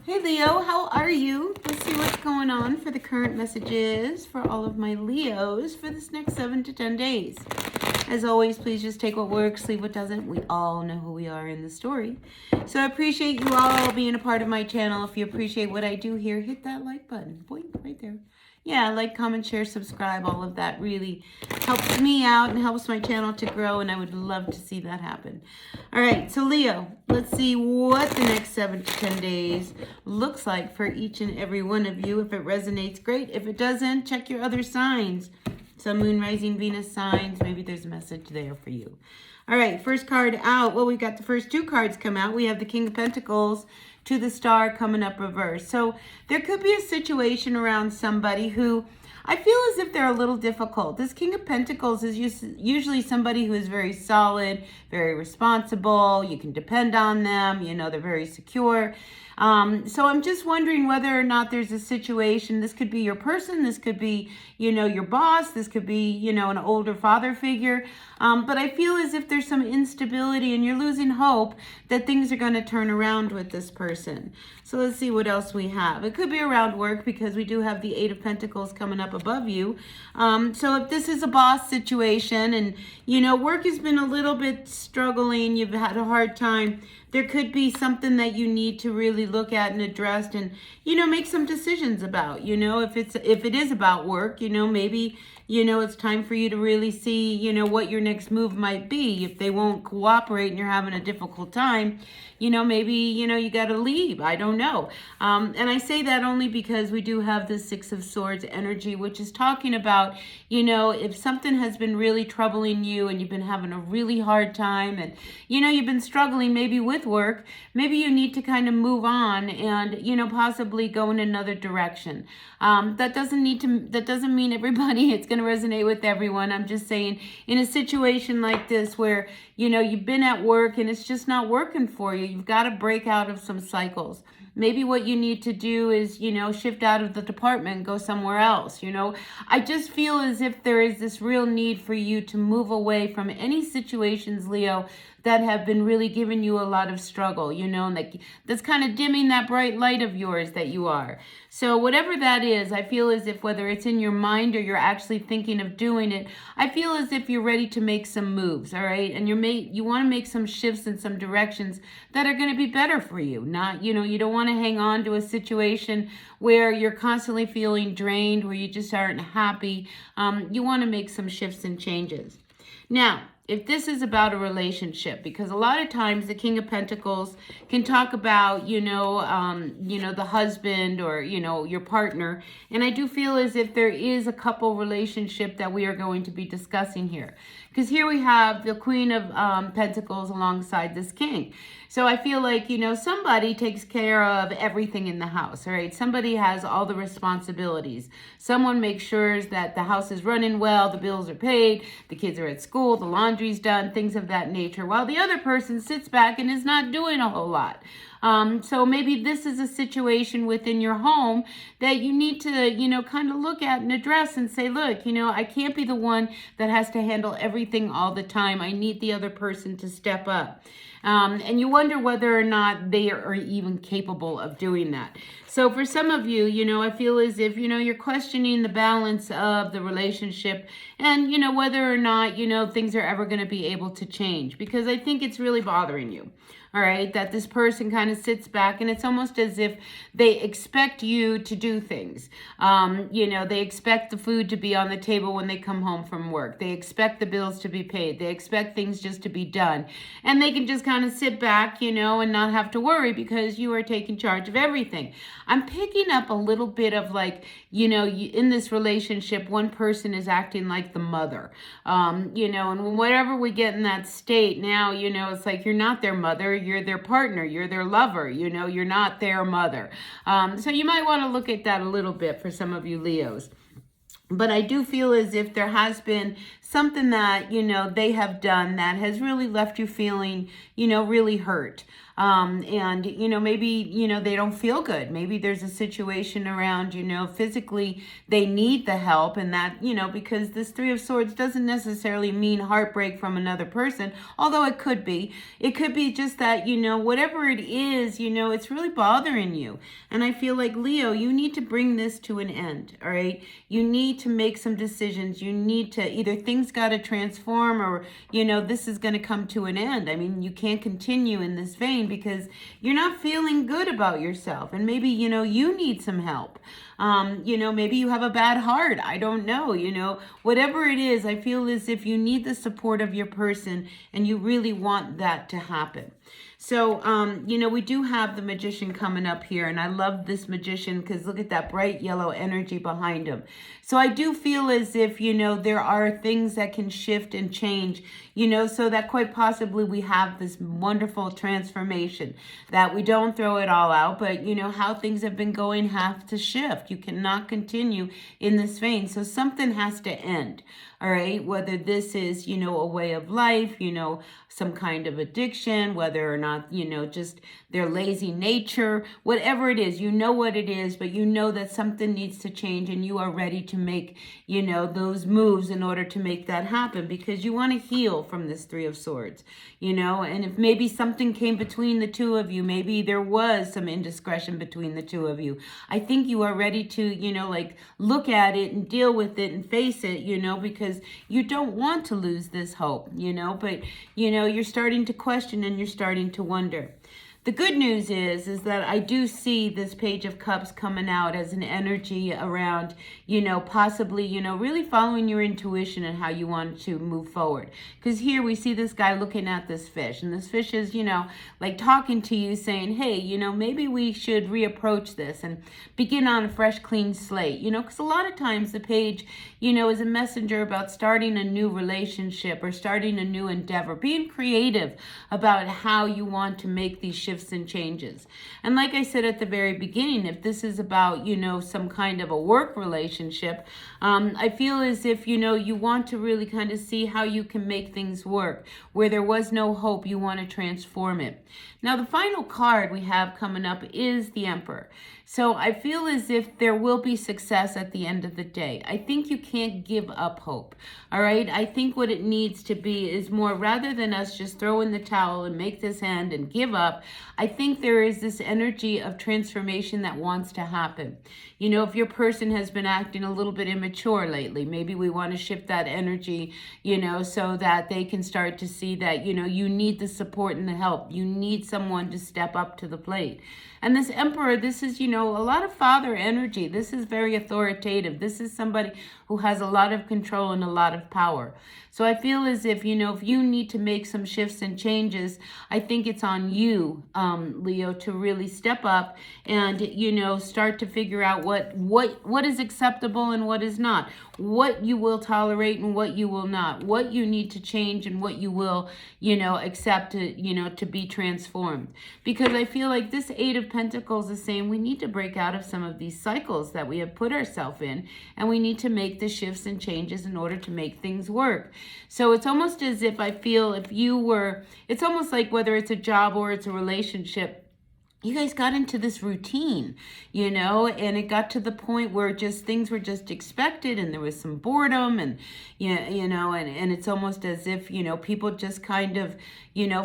Hey Leo, how are you? Let's see what's going on for the current messages for all of my Leos for this next 7 to 10 days. As always, please just take what works, leave what doesn't. We all know who we are in the story. So I appreciate you all being a part of my channel. If you appreciate what I do here, hit that like button. Boink, right there. Yeah, like, comment, share, subscribe. All of that really helps me out and helps my channel to grow, and I would love to see that happen. All right, so Leo, let's see what the next 7 to 10 days looks like for each and every one of you. If it resonates, great. If it doesn't, check your other signs. Sun, Moon, Rising, Venus signs. Maybe there's a message there for you. All right, first card out. Well, we got the first two cards come out. We have the King of Pentacles to the Star coming up reverse. So there could be a situation around somebody who I feel as if they're a little difficult. This King of Pentacles is usually somebody who is very solid, very responsible. You can depend on them. You know, they're very secure. So I'm just wondering whether or not there's a situation. This could be your person. This could be, you know, your boss. This could be, you know, an older father figure. But I feel as if there's some instability and you're losing hope that things are going to turn around with this person. So let's see what else we have. It could be around work because we do have the Eight of Pentacles coming up above you. So if this is a boss situation and, you know, work has been a little bit struggling, you've had a hard time, there could be something that you need to really look at and address and, you know, make some decisions about. You know, if it is about work, you know, maybe, you know, it's time for you to really see, you know, what your next move might be. If they won't cooperate and you're having a difficult time, you know, maybe, you know, you got to leave. I don't know. And I say that only because we do have the Six of Swords energy, which is talking about, you know, if something has been really troubling you and you've been having a really hard time and, you know, you've been struggling maybe with work, maybe you need to kind of move on and, you know, possibly go in another direction. That doesn't mean everybody, it's going to resonate with everyone. I'm just saying in a situation like this where, you know, you've been at work and it's just not working for you, you've got to break out of some cycles. Maybe what you need to do is, you know, shift out of the department and go somewhere else. You know, I just feel as if there is this real need for you to move away from any situations, Leo, that have been really giving you a lot of struggle, you know, like that's kind of dimming that bright light of yours that you are. So whatever that is, I feel as if whether it's in your mind or you're actually thinking of doing it, I feel as if you're ready to make some moves, all right? And you want to make some shifts in some directions that are going to be better for you. Not, you know, you don't want to hang on to a situation where you're constantly feeling drained, where you just aren't happy. You want to make some shifts and changes. Now, if this is about a relationship, because a lot of times the King of Pentacles can talk about, you know, the husband or, you know, your partner. And I do feel as if there is a couple relationship that we are going to be discussing here. Because here we have the Queen of Pentacles alongside this King. So I feel like, you know, somebody takes care of everything in the house, all right? Somebody has all the responsibilities. Someone makes sure that the house is running well, the bills are paid, the kids are at school, the laundry's done, things of that nature, while the other person sits back and is not doing a whole lot. So maybe this is a situation within your home that you need to, you know, kind of look at and address and say, look, you know, I can't be the one that has to handle everything all the time. I need the other person to step up. And you wonder whether or not they are even capable of doing that. So for some of you, you know, I feel as if, you know, you're questioning the balance of the relationship and, you know, whether or not, you know, things are ever going to be able to change, because I think it's really bothering you. All right, that this person kind of sits back and it's almost as if they expect you to do things. You know, they expect the food to be on the table when they come home from work. They expect the bills to be paid. They expect things just to be done. And they can just kind of sit back, you know, and not have to worry because you are taking charge of everything. I'm picking up a little bit of like, you know, in this relationship, one person is acting like the mother, you know, and whatever we get in that state now, you know, it's like you're not their mother, you're their partner, you're their lover, you know, you're not their mother. So you might want to look at that a little bit for some of you Leos. But I do feel as if there has been something that, you know, they have done that has really left you feeling, you know, really hurt. And, maybe, they don't feel good. Maybe there's a situation around, physically they need the help, and that, because this Three of Swords doesn't necessarily mean heartbreak from another person, although it could be. It could be just that, whatever it is, it's really bothering you. And I feel like, Leo, you need to bring this to an end, all right? You need to make some decisions. You need to, either things got to transform, or, this is going to come to an end. I mean, you can't continue in this vein because you're not feeling good about yourself. And maybe, you need some help. Maybe you have a bad heart. I don't know, whatever it is, I feel as if you need the support of your person and you really want that to happen. So, we do have the Magician coming up here, and I love this Magician because look at that bright yellow energy behind him. So I do feel as if, there are things that can shift and change, so that quite possibly we have this wonderful transformation, that we don't throw it all out, but, how things have been going have to shift. You cannot continue in this vein. So something has to end. All right, whether this is, a way of life, some kind of addiction, whether or not, just their lazy nature, whatever it is, what it is, but that something needs to change, and you are ready to make, those moves in order to make that happen, because you want to heal from this Three of Swords, and if maybe something came between the two of you, maybe there was some indiscretion between the two of you, I think you are ready to, look at it and deal with it and face it, because you don't want to lose this hope, but, you're starting to question and you're starting to wonder. The good news is that I do see this Page of Cups coming out as an energy around, possibly, really following your intuition and how you want to move forward. Because here we see this guy looking at this fish, and this fish is, like talking to you saying, hey, maybe we should reapproach this and begin on a fresh, clean slate, because a lot of times the page, is a messenger about starting a new relationship or starting a new endeavor, being creative about how you want to make these shifts and changes. And like I said at the very beginning, if this is about, some kind of a work relationship, I feel as if, you want to really kind of see how you can make things work. Where there was no hope, you want to transform it. Now, the final card we have coming up is the Emperor. So I feel as if there will be success at the end of the day. I think you can't give up hope, all right? I think what it needs to be is more, rather than us just throw in the towel and make this end and give up, I think there is this energy of transformation that wants to happen. If your person has been acting a little bit immature lately, maybe we want to shift that energy, so that they can start to see that, you need the support and the help. You need someone to step up to the plate. And this Emperor, this is, a lot of father energy. This is very authoritative. This is somebody who has a lot of control and a lot of power. So I feel as if, if you need to make some shifts and changes, I think it's on you, Leo, to really step up and, start to figure out what is acceptable and what is not, what you will tolerate and what you will not, what you need to change and what you will, accept to be transformed. Because I feel like this Eight of Pentacles is saying we need to break out of some of these cycles that we have put ourselves in, and we need to make the shifts and changes in order to make things work. So it's almost as if I feel it's almost like whether it's a job or it's a relationship, you guys got into this routine, and it got to the point where just things were just expected, and there was some boredom, and and it's almost as if people just kind of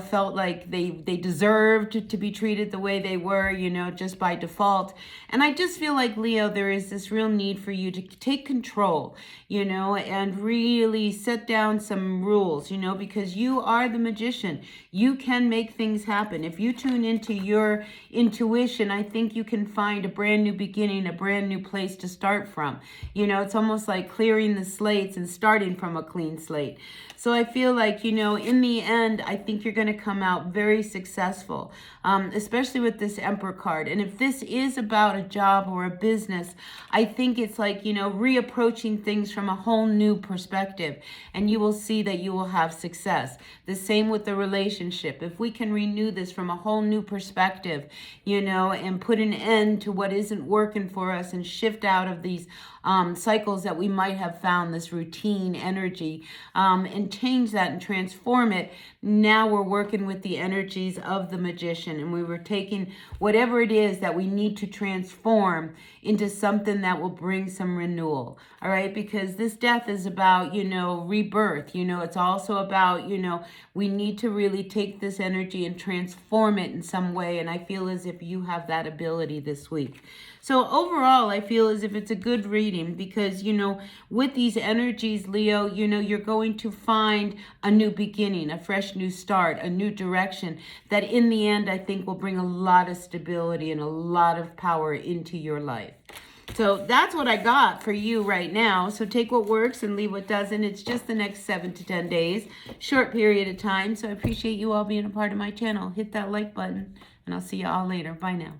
felt like they deserved to be treated the way they were, just by default. And I just feel like, Leo, there is this real need for you to take control, and really set down some rules, because you are the magician. You can make things happen. If you tune into your intuition, I think you can find a brand new beginning, a brand new place to start from. It's almost like clearing the slates and starting from a clean slate. So I feel like, in the end, I think you're going to come out very successful, especially with this Emperor card. And if this is about a job or a business, I think it's like, reapproaching things from a whole new perspective, and you will see that you will have success. The same with the relationship. If we can renew this from a whole new perspective, and put an end to what isn't working for us and shift out of these cycles that we might have found, this routine energy, and change that and transform it. Now we're working with the energies of the magician, and we were taking whatever it is that we need to transform into something that will bring some renewal. All right, because this death is about, rebirth. It's also about, we need to really take this energy and transform it in some way. And I feel as if you have that ability this week. So overall, I feel as if it's a good reading because, with these energies, Leo, you're going to find a new beginning, a fresh new start, a new direction that in the end, I think will bring a lot of stability and a lot of power into your life. So that's what I got for you right now. So take what works and leave what doesn't. It's just the next 7 to 10 days, short period of time. So I appreciate you all being a part of my channel. Hit that like button and I'll see you all later. Bye now.